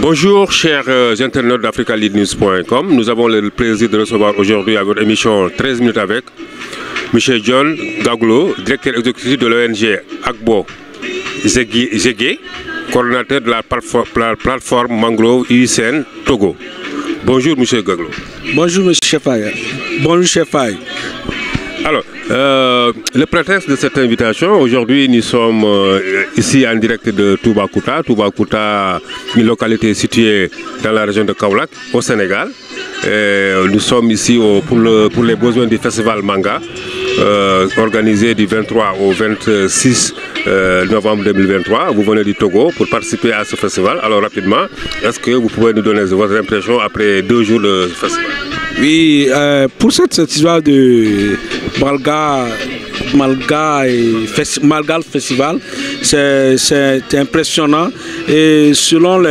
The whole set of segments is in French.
Bonjour chers internautes d'AfricaLeadNews.com. Nous avons le plaisir de recevoir aujourd'hui à votre émission 13 minutes avec M. John Gaglo, directeur exécutif de l'ONG Agbo Zégué, coordonnateur de la plateforme Mangrove UICN Togo. Bonjour M. Gaglo. Bonjour M. Chefaye. Bonjour Chefaye. Alors, le prétexte de cette invitation, aujourd'hui nous sommes ici en direct de Toubacouta. Toubacouta, une localité située dans la région de Kaolack, au Sénégal. Nous sommes ici pour les besoins du festival Manga, organisé du 23 au 26 novembre 2023. Vous venez du Togo pour participer à ce festival. Alors rapidement, est-ce que vous pouvez nous donner votre impression après 2 jours de festival? Oui, pour cette festival de Malga Festival, c'est impressionnant et selon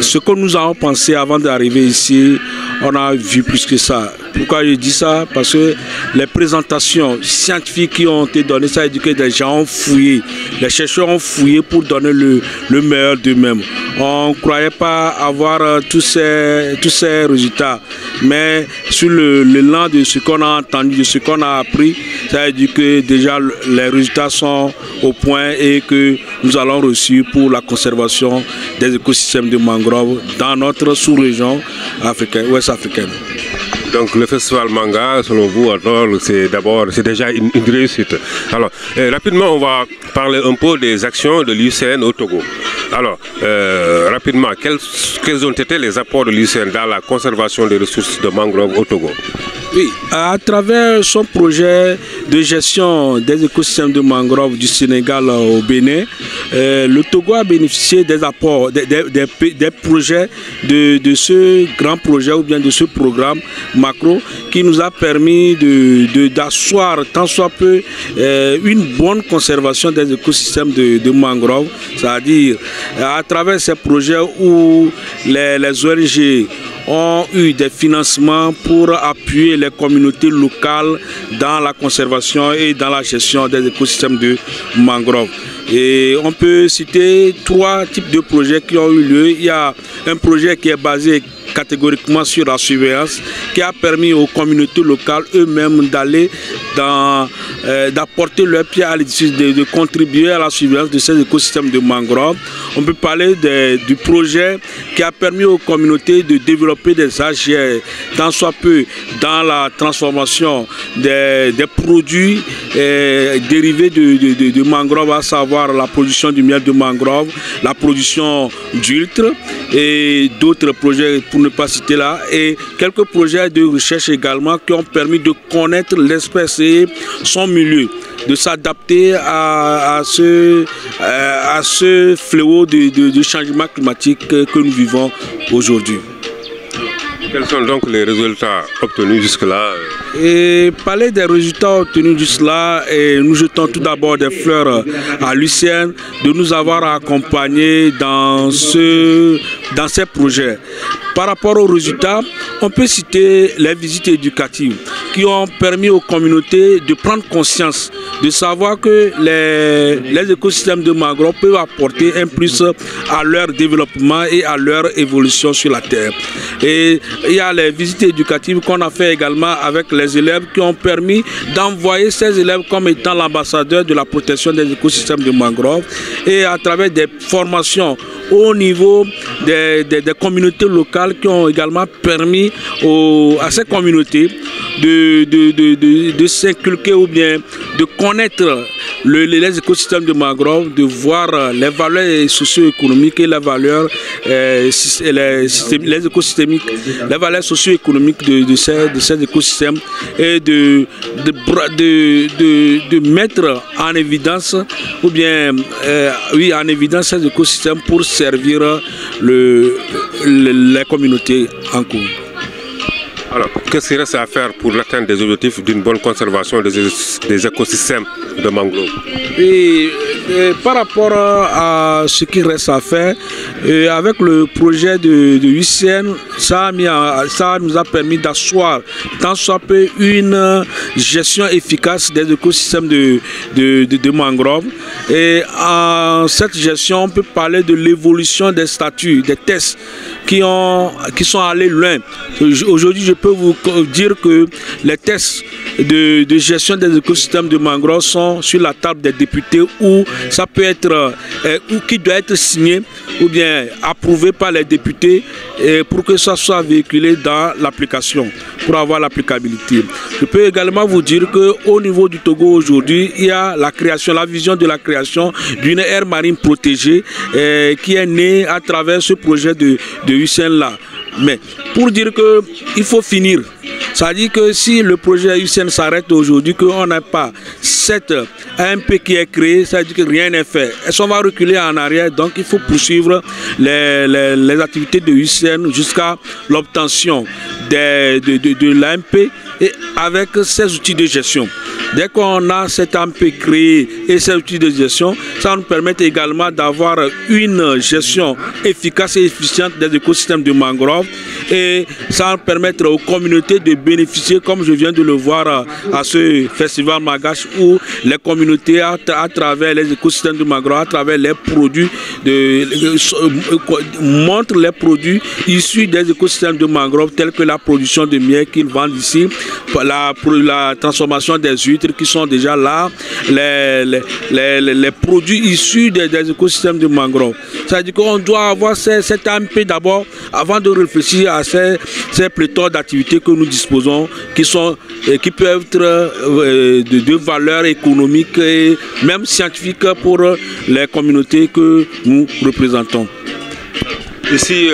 ce que nous avons pensé avant d'arriver ici, on a vu plus que ça. Pourquoi je dis ça? Parce que les présentations scientifiques qui ont été données, ça veut dire que des gens ont fouillé, les chercheurs ont fouillé pour donner le meilleur d'eux-mêmes. On ne croyait pas avoir tous ces résultats, mais sur l'élan de ce qu'on a entendu, de ce qu'on a appris, ça veut dire que déjà les résultats sont au point et que nous allons réussir pour la conservation des écosystèmes de mangrove dans notre sous-région africaine, ouest africaine. Donc le festival Manga, selon vous, c'est déjà une réussite. Alors, rapidement, on va parler un peu des actions de l'UICN au Togo. Alors, rapidement, quels ont été les apports de l'UICN dans la conservation des ressources de mangrove au Togo? Oui, à travers son projet de gestion des écosystèmes de mangrove du Sénégal au Bénin, le Togo a bénéficié des apports, des projets de ce grand projet ou bien de ce programme macro qui nous a permis d'asseoir tant soit peu une bonne conservation des écosystèmes de mangrove, c'est-à-dire à travers ces projets où les ONG ont eu des financements pour appuyer les communautés locales dans la conservation et dans la gestion des écosystèmes de mangrove. Et on peut citer 3 types de projets qui ont eu lieu. Il y a un projet qui est basé catégoriquement sur la surveillance, qui a permis aux communautés locales eux-mêmes d'aller d'apporter leur pied à l'édifice, de contribuer à la surveillance de ces écosystèmes de mangrove. On peut parler du projet qui a permis aux communautés de développer des AGR, tant soit peu dans la transformation des produits dérivés de mangrove, à savoir la production du miel de mangrove, la production d'huîtres et d'autres projets pour ne pas citer là, et quelques projets de recherche également qui ont permis de connaître l'espèce et son milieu, de s'adapter à ce fléau de changement climatique que nous vivons aujourd'hui. Quels sont donc les résultats obtenus jusque-là? Et parler des résultats obtenus jusque-là, nous jetons tout d'abord des fleurs à l'UICN de nous avoir accompagnés dans ces projets. Par rapport aux résultats, on peut citer les visites éducatives qui ont permis aux communautés de prendre conscience, de savoir que les écosystèmes de mangrove peuvent apporter un plus à leur développement et à leur évolution sur la terre. Et il y a les visites éducatives qu'on a fait également avec les élèves qui ont permis d'envoyer ces élèves comme étant l'ambassadeur de la protection des écosystèmes de mangrove, et à travers des formations au niveau des communautés locales qui ont également permis à ces communautés de s'inculquer ou bien de connaître les écosystèmes de mangrove, de voir les valeurs socio-économiques et les valeurs les valeurs socio-économiques de ces écosystèmes, et de mettre en évidence ou bien en évidence ces écosystèmes pour servir les communautés en cours. Alors, qu'est-ce qu'il reste à faire pour l'atteinte des objectifs d'une bonne conservation des écosystèmes de mangrove? Et par rapport à ce qui reste à faire, avec le projet de UCN, ça nous a permis d'asseoir tant soit peu une gestion efficace des écosystèmes de mangroves. Et en cette gestion, on peut parler de l'évolution des statuts, des tests qui sont allés loin. Aujourd'hui, je peux vous dire que les tests de gestion des écosystèmes de mangroves sont sur la table des députés, où ça peut être, ou qui doit être signé ou bien approuvé par les députés pour que ça soit véhiculé dans l'application, pour avoir l'applicabilité. Je peux également vous dire qu'au niveau du Togo aujourd'hui, il y a la création, la vision de la création d'une aire marine protégée qui est née à travers ce projet de UCN là. Mais pour dire qu'il faut finir, ça dit que si le projet UCN s'arrête aujourd'hui, qu'on n'a pas cette AMP qui est créée, ça dit que rien n'est fait. Et si on va reculer en arrière, donc il faut poursuivre les activités de UCN jusqu'à l'obtention de l'AMP et avec ses outils de gestion. Dès qu'on a cette AMP créée et ces outils de gestion, ça nous permet également d'avoir une gestion efficace et efficiente des écosystèmes de mangroves, et ça va permettre aux communautés de bénéficier, comme je viens de le voir à ce festival Magache, où les communautés à travers les écosystèmes de mangroves, à travers les produits, montrent les produits issus des écosystèmes de mangroves, tels que la production de miel qu'ils vendent ici, la transformation des huîtres qui sont déjà là, les produits issus des écosystèmes de mangroves. C'est-à-dire qu'on doit avoir cette AMP d'abord avant de réfléchir à ces pléthores d'activités que nous disposons, qui peuvent être de valeur économique et même scientifique pour les communautés que nous représentons. Ici,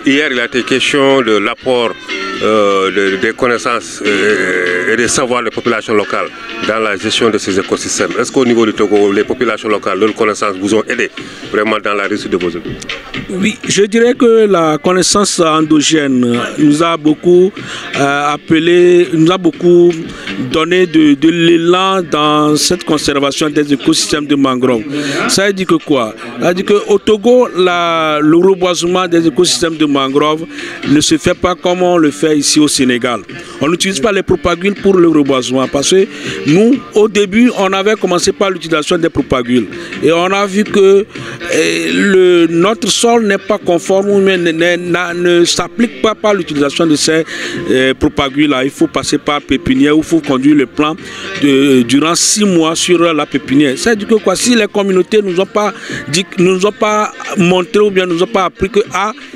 hier, il a été question de l'apport des connaissances et des savoirs des populations locales dans la gestion de ces écosystèmes. Est-ce qu'au niveau du Togo, les populations locales, leurs connaissances vous ont aidé vraiment dans la réussite de vos œuvres? Oui, je dirais que la connaissance endogène nous a beaucoup appelé, nous a beaucoup donné de l'élan dans cette conservation des écosystèmes de mangroves. Ça veut dire que quoi? Ça veut dire qu'au Togo, le reboisement des écosystèmes de mangroves ne se fait pas comme on le fait ici au Sénégal. On n'utilise pas les propagules pour le reboisement parce que nous, au début, on avait commencé par l'utilisation des propagules et on a vu que notre sol n'est pas conforme ou ne s'applique pas par l'utilisation de ces propagules-là. Il faut passer par pépinière, il faut conduire le plan durant 6 mois sur la pépinière. C'est-à-dire que quoi, si les communautés ne nous ont pas dit, nous ont pas montré ou bien nous ont pas appris que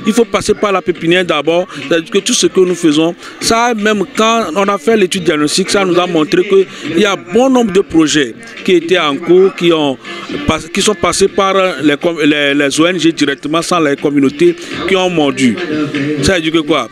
il faut passer par la pépinière d'abord, c'est-à-dire que tout ce que nous faisons, ça même quand on a fait l'étude diagnostique, ça nous a montré qu'il y a bon nombre de projets qui étaient en cours, qui sont passés par les ONG directement sans les communautés qui ont mordu. Ça veut dire que quoi?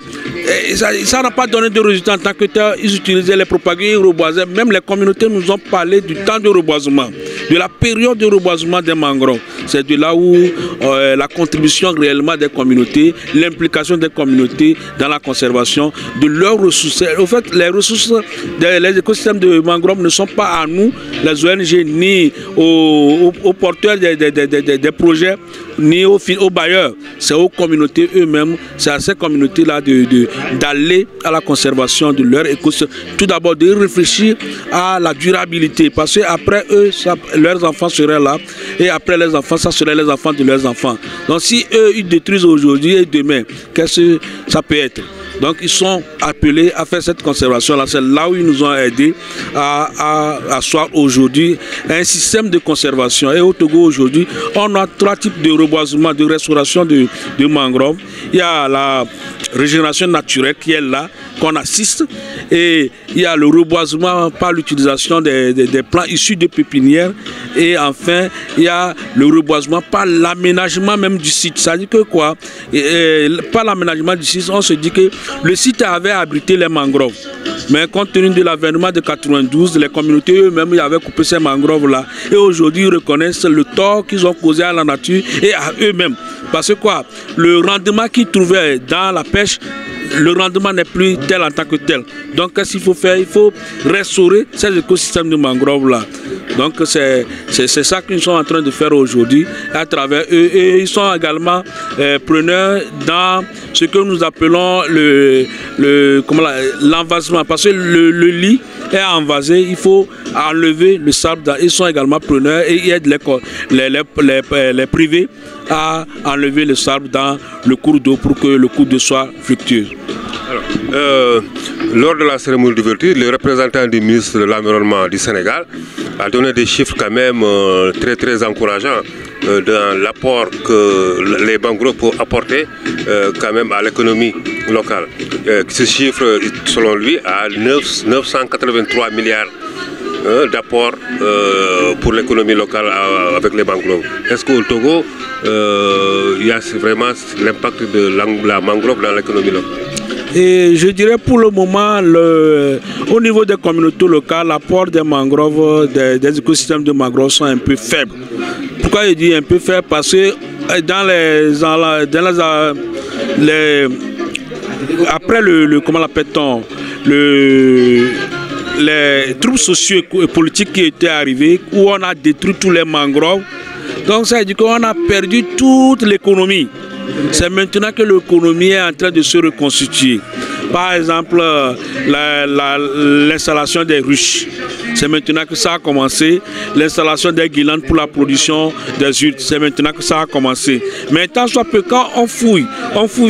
Ça n'a pas donné de résultats en tant que tel. Ils utilisaient les propagules, ils reboisaient. Même les communautés nous ont parlé du temps de reboisement, de la période de reboisement des mangroves. C'est de là où la contribution réellement des communautés, l'implication des communautés dans la conservation de leurs ressources. En fait, les ressources des écosystèmes de mangroves ne sont pas à nous, les ONG, ni aux porteurs des projets, ni aux bailleurs. C'est aux communautés eux-mêmes, c'est à ces communautés-là d'aller à la conservation de leur écosystème. Tout d'abord, de réfléchir à la durabilité, parce qu'après eux, leurs enfants seraient là, et après les enfants, ça serait les enfants de leurs enfants. Donc si eux, ils détruisent aujourd'hui et demain, qu'est-ce que ça peut être? Donc ils sont appelés à faire cette conservation-là. C'est là où ils nous ont aidés à asseoir aujourd'hui un système de conservation. Et au Togo aujourd'hui, on a 3 types de reboisement, de restauration de mangroves. Il y a la régénération naturelle qui est là, qu'on assiste, et il y a le reboisement par l'utilisation des plants issus de pépinières, et enfin il y a le reboisement par l'aménagement même du site. Ça veut dire que quoi, par l'aménagement du site, on se dit que le site avait abrité les mangroves, mais compte tenu de l'avènement de 92, les communautés eux-mêmes avaient coupé ces mangroves là, et aujourd'hui ils reconnaissent le tort qu'ils ont causé à la nature et à eux-mêmes. Parce que quoi, le rendement qu'ils trouvaient dans la pêche le rendement n'est plus tel en tant que tel. Donc qu'est-ce qu'il faut faire? Il faut restaurer ces écosystèmes de mangrove-là. Donc c'est ça que nous sommes en train de faire aujourd'hui à travers eux. Et ils sont également preneurs dans ce que nous appelons l'envasement. Parce que le lit est envasé, il faut enlever le sable. Ils sont également preneurs et ils aident les privés à enlever le sable dans le cours d'eau pour que le cours d'eau soit fructueux. Alors, lors de la cérémonie d'ouverture, le représentant du ministre de l'Environnement du Sénégal a donné des chiffres quand même très encourageants dans l'apport que les mangroves peuvent apporter quand même à l'économie locale. Ce chiffre, selon lui, à 983 milliards d'apport pour l'économie locale avec les mangroves. Est-ce qu'au Togo, il y a vraiment l'impact de la mangrove dans l'économie locale? Et je dirais pour le moment, au niveau des communautés locales, l'apport des mangroves, des écosystèmes de mangroves sont un peu faibles. Pourquoi je dis un peu faible? Parce que après comment l'appelle-t-on, les troubles sociaux et politiques qui étaient arrivés, où on a détruit tous les mangroves. Donc ça veut dire qu'on a perdu toute l'économie. C'est maintenant que l'économie est en train de se reconstituer. Par exemple, l'installation des ruches. C'est maintenant que ça a commencé. L'installation des guirlandes pour la production des huîtres. C'est maintenant que ça a commencé. Mais tant soit peu, quand on fouille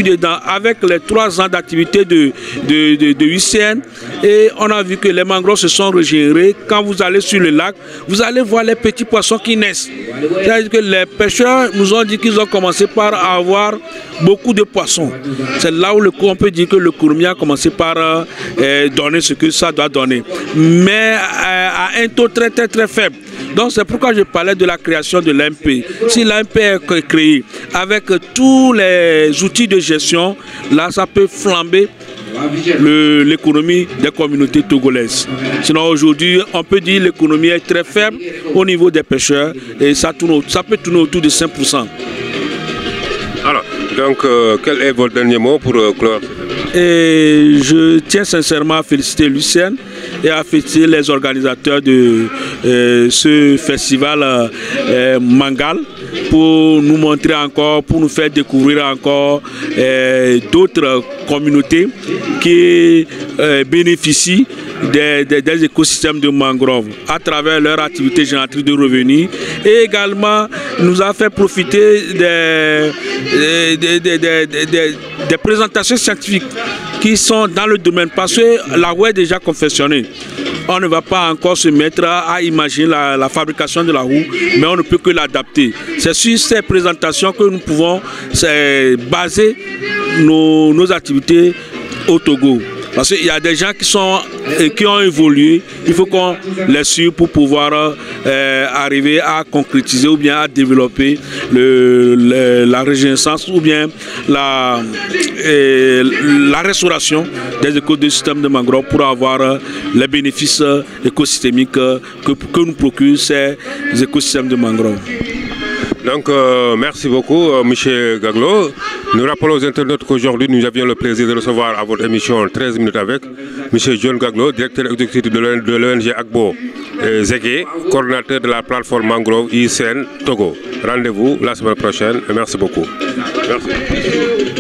dedans avec les 3 ans d'activité de UICN, et on a vu que les mangroves se sont régénérés. Quand vous allez sur le lac, vous allez voir les petits poissons qui naissent. C'est-à-dire que les pêcheurs nous ont dit qu'ils ont commencé par avoir beaucoup de poissons. C'est là où on peut dire que le Kouroumi a commencé par donner ce que ça doit donner. Mais à un taux très faible. Donc c'est pourquoi je parlais de la création de l'AMP. Si l'AMP est créée avec tous les outils de gestion, là ça peut flamber l'économie des communautés togolaises. Sinon aujourd'hui, on peut dire que l'économie est très faible au niveau des pêcheurs et ça peut tourner autour de 5%. Alors, donc, quel est votre dernier mot pour clore? Et je tiens sincèrement à féliciter Lucien et à féliciter les organisateurs de ce festival Mangal pour nous montrer encore, pour nous faire découvrir encore d'autres communautés qui bénéficient des écosystèmes de mangroves à travers leur activité génératrice de revenus, et également nous a fait profiter des présentations scientifiques qui sont dans le domaine, parce que la roue est déjà confectionnée. On ne va pas encore se mettre à imaginer la fabrication de la roue, mais on ne peut que l'adapter. C'est sur ces présentations que nous pouvons baser nos activités au Togo. Parce qu'il y a des gens qui ont évolué, il faut qu'on les suive pour pouvoir arriver à concrétiser ou bien à développer la régénérescence ou bien la restauration des écosystèmes de mangrove pour avoir les bénéfices écosystémiques que nous procurent ces écosystèmes de mangrove. Donc, merci beaucoup, M. Gaglo. Nous rappelons aux internautes qu'aujourd'hui, nous avions le plaisir de recevoir à votre émission 13 minutes avec M. John Gaglo, directeur exécutif de l'ONG Agbo Zégué, coordinateur de la plateforme Mangrove ICN Togo. Rendez-vous la semaine prochaine et merci beaucoup. Merci.